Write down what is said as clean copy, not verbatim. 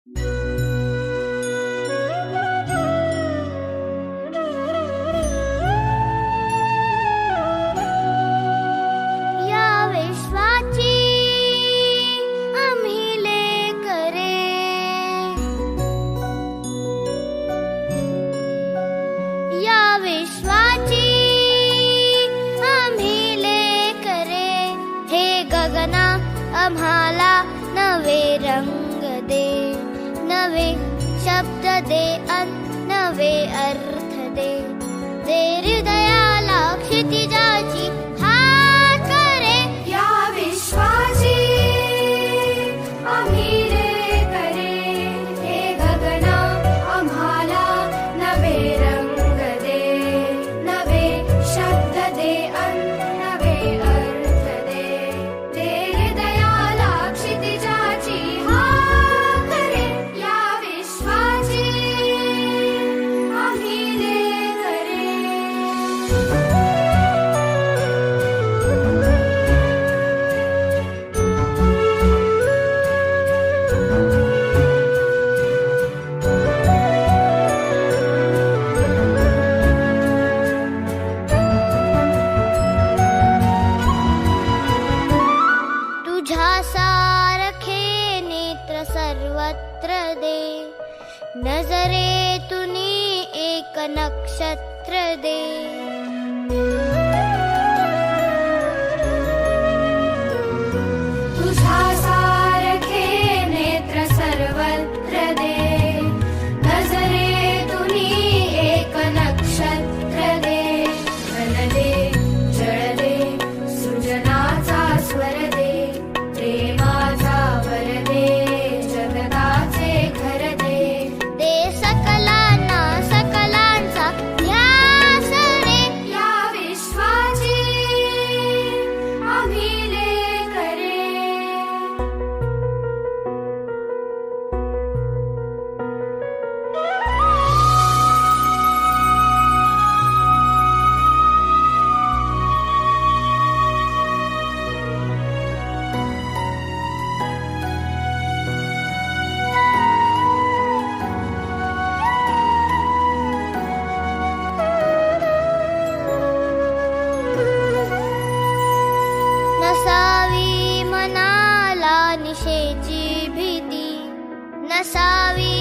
या विश्वाची आम्ही लेकरे, या विश्वाची आम्ही लेकरे. हे गगना आम्हाला नवे रंग दे, नवे शब्द दे अन नवे अर्थ दे. दे हृदयाला क्षितिजाची हात करे. या विश्वाची आम्ही लेकरे, हे गगना आम्हाला नवे रंग दे, नवे शब्द दे अन नवे अर्थ दे. दे हृदयाला क्षितिजाची हात करे. या विश्वाची आम्ही लेकरे. तुझ्या सारखे नेत्र सर्वत्र दे, नजरेतुनी एक नक्षत्र दे. तुझ्या सारखे नेत्र सर्वत्र दे, नजरेतुनी एक नक्षत्र दे. धन दे, जळ दे, सृजनाचा स्वर दे, प्रेमाचा वर दे, जगताचे घर दे. दे सकलांना सकलांचा ध्यास रे. या विश्वाची आम्ही लेकरे. नसावी मनाला निशेची भीती, नसावी